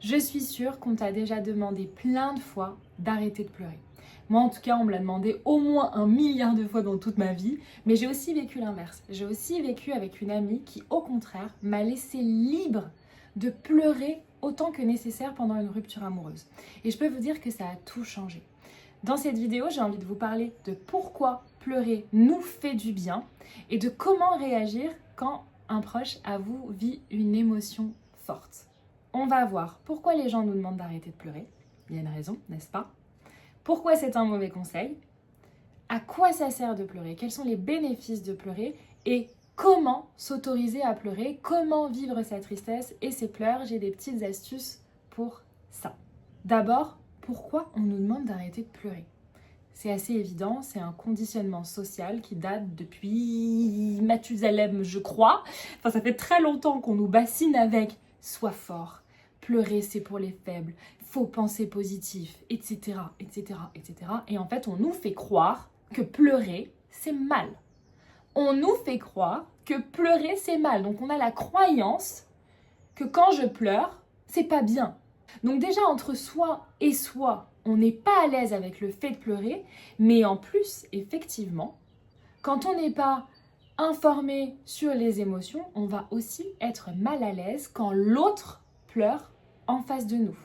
Je suis sûre qu'on t'a déjà demandé plein de fois d'arrêter de pleurer. Moi, en tout cas, on me l'a demandé au moins 1 milliard de fois dans toute ma vie, mais j'ai aussi vécu l'inverse. J'ai aussi vécu avec une amie qui, au contraire, m'a laissé libre de pleurer autant que nécessaire pendant une rupture amoureuse. Et je peux vous dire que ça a tout changé. Dans cette vidéo, j'ai envie de vous parler de pourquoi pleurer nous fait du bien et de comment réagir quand un proche à vous vit une émotion forte. On va voir pourquoi les gens nous demandent d'arrêter de pleurer. Il y a une raison, n'est-ce pas? Pourquoi c'est un mauvais conseil? À quoi ça sert de pleurer? Quels sont les bénéfices de pleurer? Et comment s'autoriser à pleurer? Comment vivre sa tristesse et ses pleurs? J'ai des petites astuces pour ça. D'abord, pourquoi on nous demande d'arrêter de pleurer? C'est assez évident, c'est un conditionnement social qui date depuis Mathusalem, je crois. Enfin, ça fait très longtemps qu'on nous bassine avec « sois fort ». Pleurer, c'est pour les faibles, faut penser positif, etc., etc., etc. Et en fait, on nous fait croire que pleurer, c'est mal. On nous fait croire que pleurer, c'est mal. Donc, on a la croyance que quand je pleure, c'est pas bien. Donc déjà, entre soi et soi, on n'est pas à l'aise avec le fait de pleurer, mais en plus, effectivement, quand on n'est pas informé sur les émotions, on va aussi être mal à l'aise quand l'autre pleure en face de nous.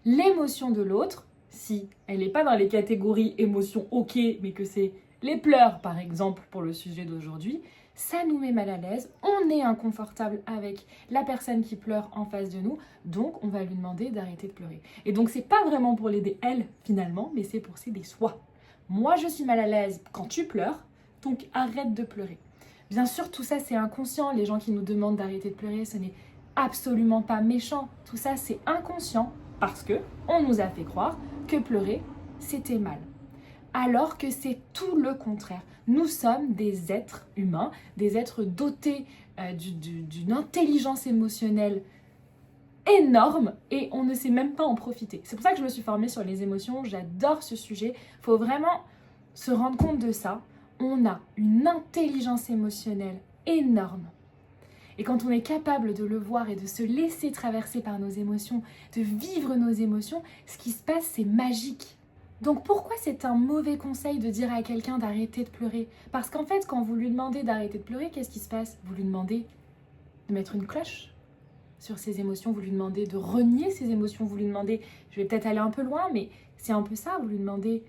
L'émotion de l'autre, si elle n'est pas dans les catégories émotions ok, mais que c'est les pleurs par exemple pour le sujet d'aujourd'hui, ça nous met mal à l'aise, on est inconfortable avec la personne qui pleure en face de nous, donc on va lui demander d'arrêter de pleurer. Et donc c'est pas vraiment pour l'aider elle finalement, mais c'est pour s'aider soi. Moi je suis mal à l'aise quand tu pleures, donc arrête de pleurer. Bien sûr tout ça c'est inconscient, les gens qui nous demandent d'arrêter de pleurer, ce n'est absolument pas méchant. Tout ça, c'est inconscient parce que on nous a fait croire que pleurer, c'était mal. Alors que c'est tout le contraire. Nous sommes des êtres humains, des êtres dotés d'une intelligence émotionnelle énorme et on ne sait même pas en profiter. C'est pour ça que je me suis formée sur les émotions. J'adore ce sujet. Il faut vraiment se rendre compte de ça. On a une intelligence émotionnelle énorme. Et quand on est capable de le voir et de se laisser traverser par nos émotions, de vivre nos émotions, ce qui se passe, c'est magique. Donc pourquoi c'est un mauvais conseil de dire à quelqu'un d'arrêter de pleurer? Parce qu'en fait, quand vous lui demandez d'arrêter de pleurer, qu'est-ce qui se passe? Vous lui demandez de mettre une cloche sur ses émotions, vous lui demandez de renier ses émotions, vous lui demandez, je vais peut-être aller un peu loin, mais c'est un peu ça, vous lui demandez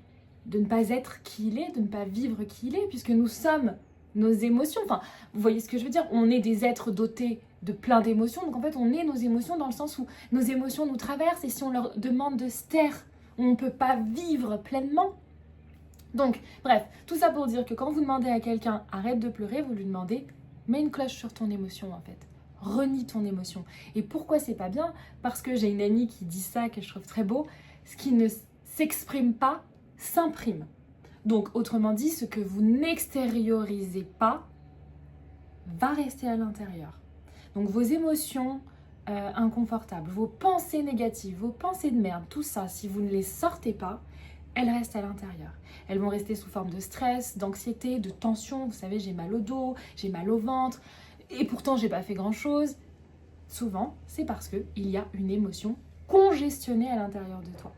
de ne pas être qui il est, de ne pas vivre qui il est, puisque nous sommes nos émotions, enfin, vous voyez ce que je veux dire, on est des êtres dotés de plein d'émotions, donc en fait on est nos émotions dans le sens où nos émotions nous traversent et si on leur demande de se taire, on ne peut pas vivre pleinement. Donc bref, tout ça pour dire que quand vous demandez à quelqu'un arrête de pleurer, vous lui demandez mets une cloche sur ton émotion en fait, renie ton émotion. Et pourquoi c'est pas bien? Parce que j'ai une amie qui dit ça que je trouve très beau, ce qui ne s'exprime pas s'imprime. Donc, autrement dit, ce que vous n'extériorisez pas va rester à l'intérieur. Donc, vos émotions inconfortables, vos pensées négatives, vos pensées de merde, tout ça, si vous ne les sortez pas, elles restent à l'intérieur. Elles vont rester sous forme de stress, d'anxiété, de tension. Vous savez, j'ai mal au dos, j'ai mal au ventre, et pourtant, j'ai pas fait grand-chose. Souvent, c'est parce qu'il y a une émotion congestionnée à l'intérieur de toi.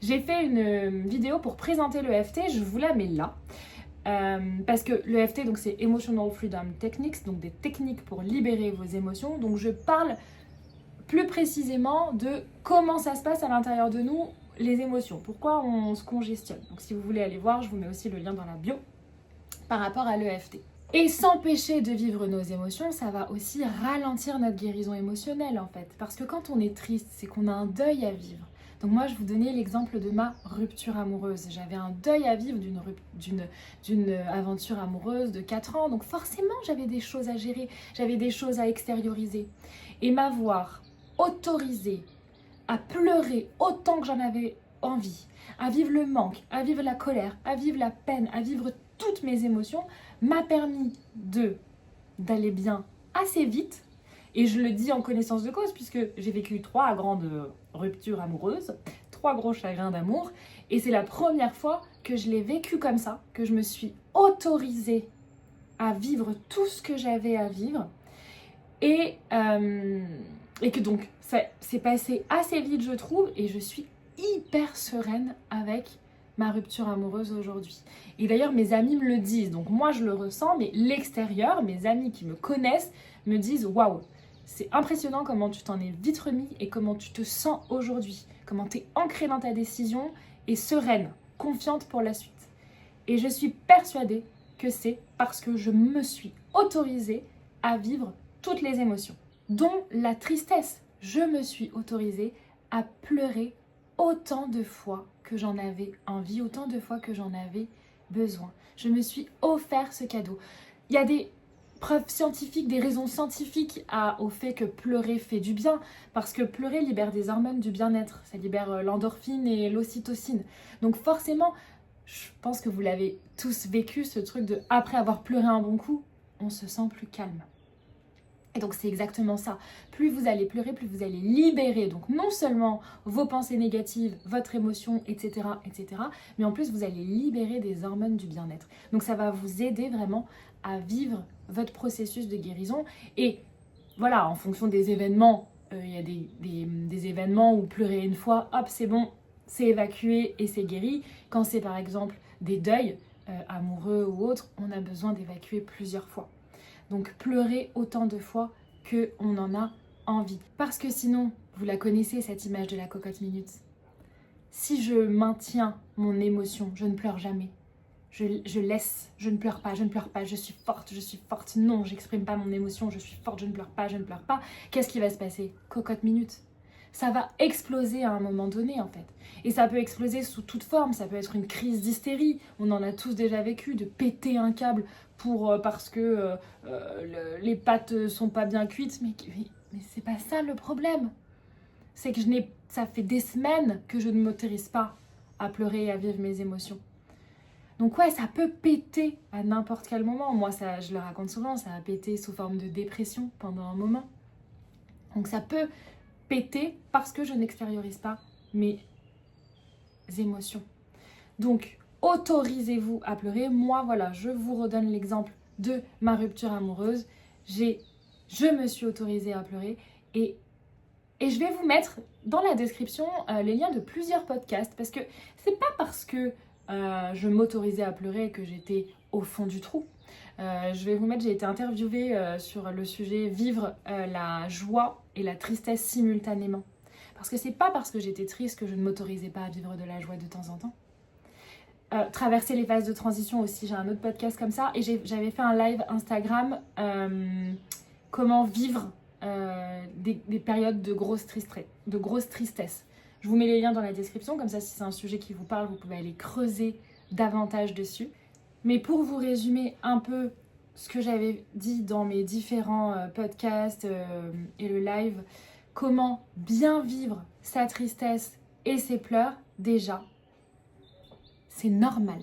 J'ai fait une vidéo pour présenter l'EFT, je vous la mets là. Parce que l'EFT, donc c'est Emotional Freedom Techniques, donc des techniques pour libérer vos émotions. Donc je parle plus précisément de comment ça se passe à l'intérieur de nous, les émotions, pourquoi on se congestionne. Donc si vous voulez aller voir, je vous mets aussi le lien dans la bio par rapport à l'EFT. Et s'empêcher de vivre nos émotions, ça va aussi ralentir notre guérison émotionnelle en fait. Parce que quand on est triste, c'est qu'on a un deuil à vivre. Donc moi, je vous donnais l'exemple de ma rupture amoureuse. J'avais un deuil à vivre d'une aventure amoureuse de 4 ans. Donc forcément, j'avais des choses à gérer, j'avais des choses à extérioriser. Et m'avoir autorisée à pleurer autant que j'en avais envie, à vivre le manque, à vivre la colère, à vivre la peine, à vivre toutes mes émotions, m'a permis d'aller bien assez vite. Et je le dis en connaissance de cause puisque j'ai vécu 3 grandes ruptures amoureuses, 3 gros chagrins d'amour. Et c'est la première fois que je l'ai vécu comme ça, que je me suis autorisée à vivre tout ce que j'avais à vivre. Et Et que donc, ça s'est passé assez vite, je trouve, et je suis hyper sereine avec ma rupture amoureuse aujourd'hui. Et d'ailleurs, mes amis me le disent. Donc moi, je le ressens, mais l'extérieur, mes amis qui me connaissent, me disent « Waouh, c'est impressionnant comment tu t'en es vite remis et comment tu te sens aujourd'hui. Comment tu es ancrée dans ta décision et sereine, confiante pour la suite. » Et je suis persuadée que c'est parce que je me suis autorisée à vivre toutes les émotions, dont la tristesse. Je me suis autorisée à pleurer autant de fois que j'en avais envie, autant de fois que j'en avais besoin. Je me suis offert ce cadeau. Il y a des preuves scientifiques, des raisons scientifiques au fait que pleurer fait du bien, parce que pleurer libère des hormones du bien-être. Ça libère l'endorphine et l'ocytocine. Donc forcément, je pense que vous l'avez tous vécu, ce truc de après avoir pleuré un bon coup, on se sent plus calme. Et donc c'est exactement ça. Plus vous allez pleurer, plus vous allez libérer donc non seulement vos pensées négatives, votre émotion, etc., etc., mais en plus vous allez libérer des hormones du bien-être. Donc ça va vous aider vraiment à vivre votre processus de guérison. Et voilà, en fonction des événements, il y a des événements où pleurer une fois, hop, c'est bon, c'est évacué et c'est guéri. Quand c'est par exemple des deuils amoureux ou autres, on a besoin d'évacuer plusieurs fois. Donc pleurer autant de fois qu'on en a envie. Parce que sinon, vous la connaissez cette image de la cocotte minute. Si je maintiens mon émotion, je ne pleure jamais. Je laisse, je ne pleure pas, je suis forte. Non, j'exprime pas mon émotion, je suis forte, je ne pleure pas. Qu'est-ce qui va se passer? Cocotte minute. Ça va exploser à un moment donné en fait. Et ça peut exploser sous toute forme, ça peut être une crise d'hystérie, on en a tous déjà vécu, de péter un câble parce que les pâtes sont pas bien cuites, mais c'est pas ça le problème. C'est que ça fait des semaines que je ne m'autorise pas à pleurer et à vivre mes émotions. Donc ouais, ça peut péter à n'importe quel moment. Moi, ça, je le raconte souvent, ça a pété sous forme de dépression pendant un moment. Donc ça peut péter parce que je n'extériorise pas mes émotions. Donc, autorisez-vous à pleurer. Moi, voilà, je vous redonne l'exemple de ma rupture amoureuse. Je me suis autorisée à pleurer et je vais vous mettre dans la description les liens de plusieurs podcasts parce que c'est pas parce que je m'autorisais à pleurer que j'étais au fond du trou. J'ai été interviewée sur le sujet vivre la joie et la tristesse simultanément. Parce que c'est pas parce que j'étais triste que je ne m'autorisais pas à vivre de la joie de temps en temps. Traverser les phases de transition aussi, j'ai un autre podcast comme ça et j'avais fait un live Instagram comment vivre des périodes de grosse tristesse. Je vous mets les liens dans la description, comme ça si c'est un sujet qui vous parle, vous pouvez aller creuser davantage dessus. Mais pour vous résumer un peu ce que j'avais dit dans mes différents podcasts et le live, comment bien vivre sa tristesse et ses pleurs, déjà, c'est normal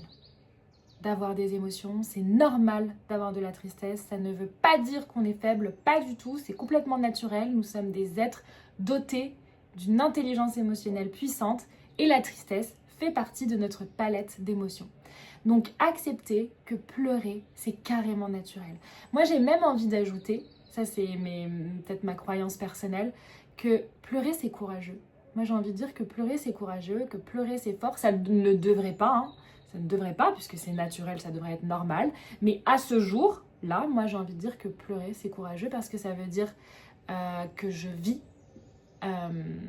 d'avoir des émotions, c'est normal d'avoir de la tristesse, ça ne veut pas dire qu'on est faible, pas du tout, c'est complètement naturel, nous sommes des êtres dotés d'une intelligence émotionnelle puissante et la tristesse fait partie de notre palette d'émotions. Donc accepter que pleurer, c'est carrément naturel. Moi j'ai même envie d'ajouter, ça c'est peut-être ma croyance personnelle, que pleurer c'est courageux. Moi j'ai envie de dire que pleurer c'est courageux, que pleurer c'est fort, ça ne devrait pas, hein. Ça ne devrait pas puisque c'est naturel, ça devrait être normal. Mais à ce jour-là, moi j'ai envie de dire que pleurer c'est courageux parce que ça veut dire que je vis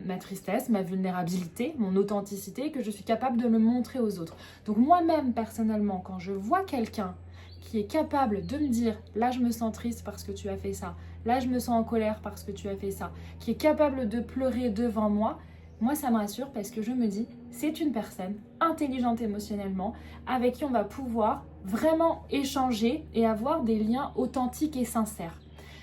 ma tristesse, ma vulnérabilité, mon authenticité, que je suis capable de le montrer aux autres. Donc moi-même, personnellement, quand je vois quelqu'un qui est capable de me dire « là, je me sens triste parce que tu as fait ça, là, je me sens en colère parce que tu as fait ça », qui est capable de pleurer devant moi, moi, ça me rassure parce que je me dis « c'est une personne intelligente émotionnellement avec qui on va pouvoir vraiment échanger et avoir des liens authentiques et sincères ».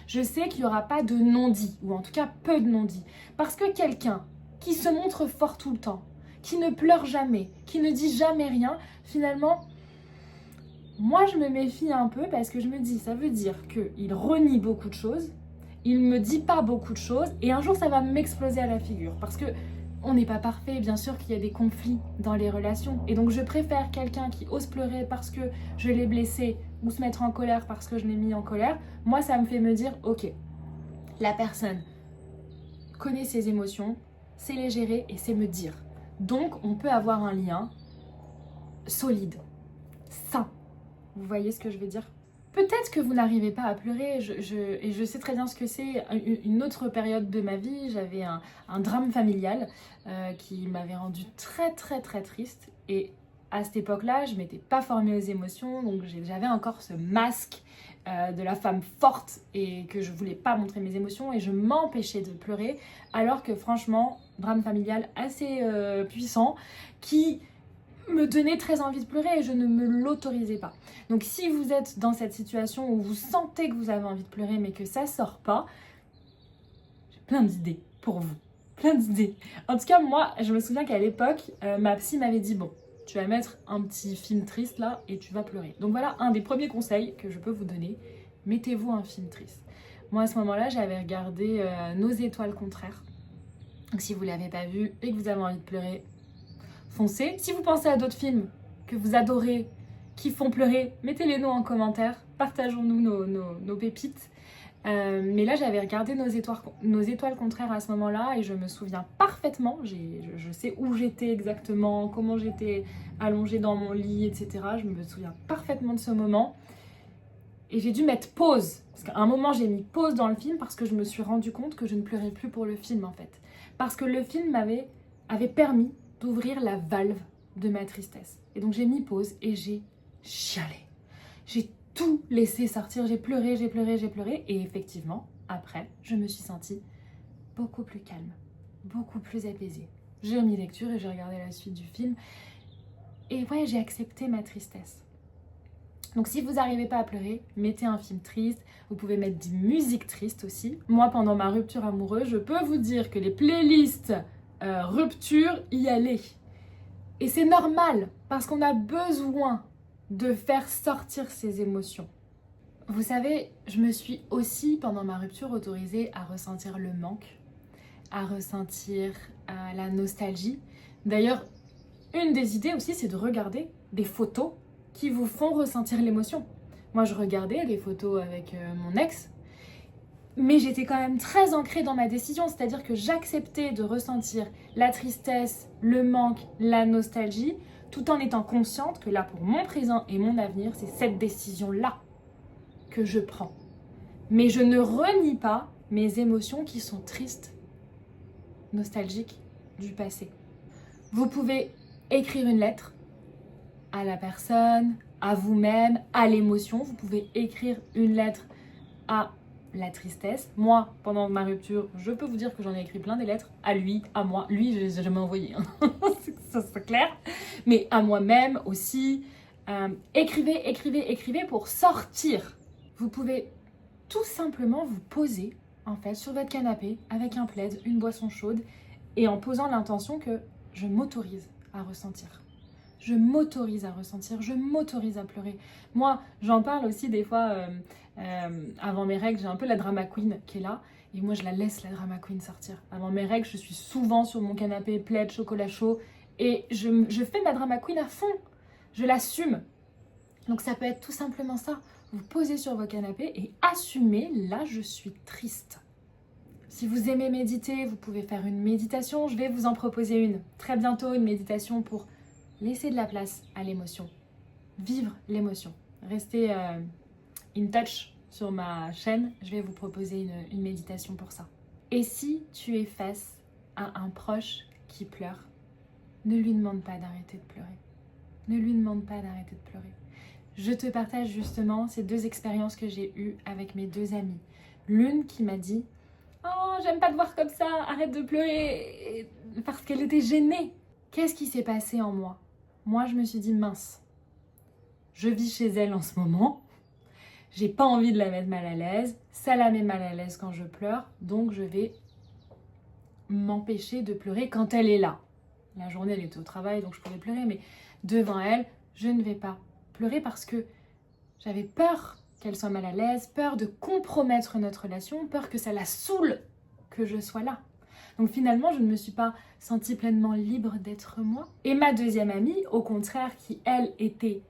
Je sais qu'il n'y aura pas de non-dit, ou en tout cas peu de non-dit. Parce que quelqu'un qui se montre fort tout le temps, qui ne pleure jamais, qui ne dit jamais rien, finalement, moi je me méfie un peu parce que je me dis, ça veut dire qu'il renie beaucoup de choses, il ne me dit pas beaucoup de choses, et un jour ça va m'exploser à la figure. Parce que on n'est pas parfait, bien sûr qu'il y a des conflits dans les relations. Et donc je préfère quelqu'un qui ose pleurer parce que je l'ai blessé ou se mettre en colère parce que je l'ai mis en colère. Moi, ça me fait me dire, ok, la personne connaît ses émotions, sait les gérer et sait me dire. Donc, on peut avoir un lien solide, sain. Vous voyez ce que je veux dire? Peut-être que vous n'arrivez pas à pleurer, et je sais très bien ce que c'est. Une autre période de ma vie, j'avais un drame familial qui m'avait rendue très très très triste. Et à cette époque-là, je ne m'étais pas formée aux émotions, donc j'avais encore ce masque de la femme forte et que je ne voulais pas montrer mes émotions et je m'empêchais de pleurer. Alors que franchement, drame familial assez puissant qui me donnait très envie de pleurer et je ne me l'autorisais pas. Donc si vous êtes dans cette situation où vous sentez que vous avez envie de pleurer mais que ça sort pas, j'ai plein d'idées pour vous. Plein d'idées. En tout cas, moi, je me souviens qu'à l'époque, ma psy m'avait dit, bon, tu vas mettre un petit film triste là et tu vas pleurer. Donc voilà un des premiers conseils que je peux vous donner. Mettez-vous un film triste. Moi, à ce moment-là, j'avais regardé Nos étoiles contraires. Donc si vous ne l'avez pas vu et que vous avez envie de pleurer, foncez. Si vous pensez à d'autres films que vous adorez, qui font pleurer, mettez-les nous en commentaire. Partageons-nous nos pépites. Mais là, j'avais regardé Nos étoiles contraires à ce moment-là et je me souviens parfaitement. Je sais où j'étais exactement, comment j'étais allongée dans mon lit, etc. Je me souviens parfaitement de ce moment. Et j'ai dû mettre pause. Parce qu'à un moment, j'ai mis pause dans le film parce que je me suis rendu compte que je ne pleurais plus pour le film, en fait. Parce que le film avait permis d'ouvrir la valve de ma tristesse. Et donc j'ai mis pause et j'ai chialé. J'ai tout laissé sortir, j'ai pleuré. Et effectivement, après, je me suis sentie beaucoup plus calme, beaucoup plus apaisée. J'ai remis lecture et j'ai regardé la suite du film. Et ouais, j'ai accepté ma tristesse. Donc si vous n'arrivez pas à pleurer, mettez un film triste. Vous pouvez mettre des musiques tristes aussi. Moi, pendant ma rupture amoureuse, je peux vous dire que les playlists rupture y aller. Et c'est normal, parce qu'on a besoin de faire sortir ses émotions. Vous savez, je me suis aussi, pendant ma rupture, autorisée à ressentir le manque, à ressentir la nostalgie. D'ailleurs, une des idées aussi, c'est de regarder des photos qui vous font ressentir l'émotion. Moi, je regardais des photos avec mon ex, mais j'étais quand même très ancrée dans ma décision, c'est-à-dire que j'acceptais de ressentir la tristesse, le manque, la nostalgie, tout en étant consciente que là, pour mon présent et mon avenir, c'est cette décision-là que je prends. Mais je ne renie pas mes émotions qui sont tristes, nostalgiques du passé. Vous pouvez écrire une lettre à la personne, à vous-même, à l'émotion. Vous pouvez écrire une lettre à la tristesse. Moi, pendant ma rupture, je peux vous dire que j'en ai écrit plein des lettres à lui, à moi. Lui, je les ai jamais envoyées, hein. Ça c'est clair. Mais à moi-même aussi. Écrivez pour sortir. Vous pouvez tout simplement vous poser en fait sur votre canapé avec un plaid, une boisson chaude et en posant l'intention que je m'autorise à ressentir. Je m'autorise à ressentir, je m'autorise à pleurer. Moi, j'en parle aussi des fois avant mes règles, j'ai un peu la drama queen qui est là. Et moi, je la laisse, la drama queen, sortir. Avant mes règles, je suis souvent sur mon canapé, plaid, chocolat chaud. Et je fais ma drama queen à fond. Je l'assume. Donc ça peut être tout simplement ça. Vous posez sur vos canapés et assumez, là, je suis triste. Si vous aimez méditer, vous pouvez faire une méditation. Je vais vous en proposer une très bientôt, une méditation pour laisser de la place à l'émotion, vivre l'émotion. Restez in touch sur ma chaîne, je vais vous proposer une méditation pour ça. Et si tu es face à un proche qui pleure, ne lui demande pas d'arrêter de pleurer. Ne lui demande pas d'arrêter de pleurer. Je te partage justement ces deux expériences que j'ai eues avec mes deux amies. L'une qui m'a dit « Oh, j'aime pas te voir comme ça, arrête de pleurer » parce qu'elle était gênée. Qu'est-ce qui s'est passé en moi ? Moi, je me suis dit, mince, je vis chez elle en ce moment, j'ai pas envie de la mettre mal à l'aise, ça la met mal à l'aise quand je pleure, donc je vais m'empêcher de pleurer quand elle est là. La journée, elle était au travail, donc je pouvais pleurer, mais devant elle, je ne vais pas pleurer parce que j'avais peur qu'elle soit mal à l'aise, peur de compromettre notre relation, peur que ça la saoule que je sois là. Donc finalement, je ne me suis pas sentie pleinement libre d'être moi. Et ma deuxième amie, au contraire, qui elle était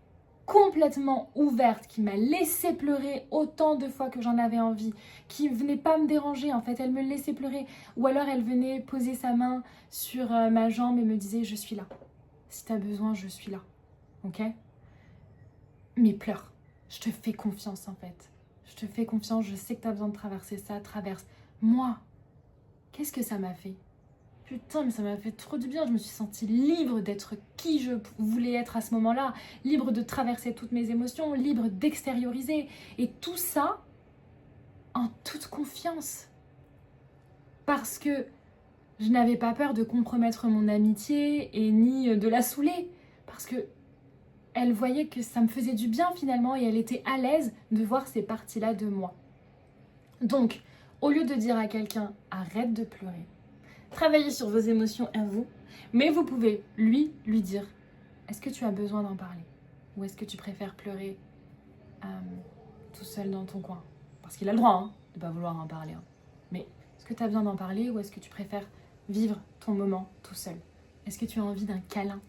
complètement ouverte, qui m'a laissé pleurer autant de fois que j'en avais envie, qui venait pas me déranger, en fait, elle me laissait pleurer. Ou alors elle venait poser sa main sur ma jambe et me disait « je suis là. Si tu as besoin, je suis là. » Ok ? Mais pleure. Je te fais confiance, en fait. Je te fais confiance, je sais que tu as besoin de traverser ça, traverse. Moi, qu'est-ce que ça m'a fait ? Putain, mais ça m'a fait trop du bien. Je me suis sentie libre d'être qui je voulais être à ce moment-là, libre de traverser toutes mes émotions, libre d'extérioriser. Et tout ça en toute confiance. Parce que je n'avais pas peur de compromettre mon amitié et ni de la saouler. Parce que elle voyait que ça me faisait du bien finalement et elle était à l'aise de voir ces parties-là de moi. Donc, au lieu de dire à quelqu'un « arrête de pleurer », travaillez sur vos émotions à vous, mais vous pouvez lui dire « est-ce que tu as besoin d'en parler ? Ou est-ce que tu préfères pleurer tout seul dans ton coin ?» Parce qu'il a le droit de ne pas vouloir en parler. Mais est-ce que tu as besoin d'en parler ou est-ce que tu préfères vivre ton moment tout seul ? Est-ce que tu as envie d'un câlin ?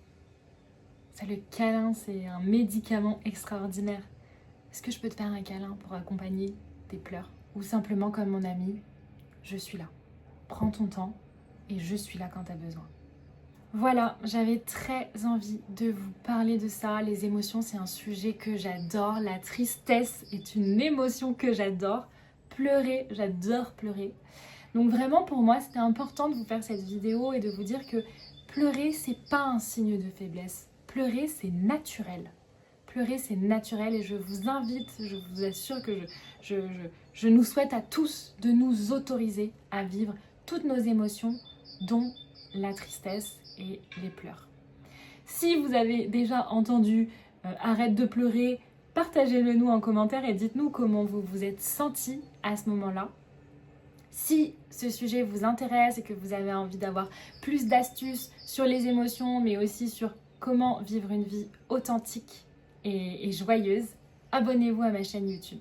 Ça, le câlin, c'est un médicament extraordinaire. Est-ce que je peux te faire un câlin pour accompagner tes pleurs ? Ou simplement comme mon ami, je suis là. Prends ton temps et je suis là quand tu as besoin. Voilà, j'avais très envie de vous parler de ça. Les émotions, c'est un sujet que j'adore. La tristesse est une émotion que j'adore. Pleurer, j'adore pleurer. Donc vraiment, pour moi, c'était important de vous faire cette vidéo et de vous dire que pleurer, c'est pas un signe de faiblesse. Pleurer, c'est naturel. Pleurer, c'est naturel et je vous invite, je vous assure que je nous souhaite à tous de nous autoriser à vivre toutes nos émotions, dont la tristesse et les pleurs. Si vous avez déjà entendu arrête de pleurer, partagez-le nous en commentaire et dites-nous comment vous vous êtes senti à ce moment-là. Si ce sujet vous intéresse et que vous avez envie d'avoir plus d'astuces sur les émotions, mais aussi sur comment vivre une vie authentique et joyeuse, abonnez-vous à ma chaîne YouTube.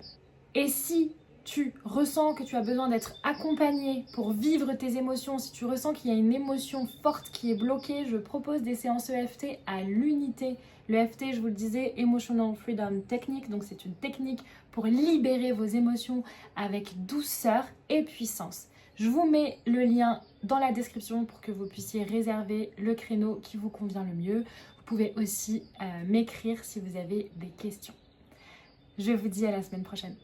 Et si tu ressens que tu as besoin d'être accompagné pour vivre tes émotions, si tu ressens qu'il y a une émotion forte qui est bloquée, je propose des séances EFT à l'unité. Le EFT, je vous le disais, Emotional Freedom Technique, donc c'est une technique pour libérer vos émotions avec douceur et puissance. Je vous mets le lien dans la description pour que vous puissiez réserver le créneau qui vous convient le mieux. Vous pouvez aussi m'écrire si vous avez des questions. Je vous dis à la semaine prochaine.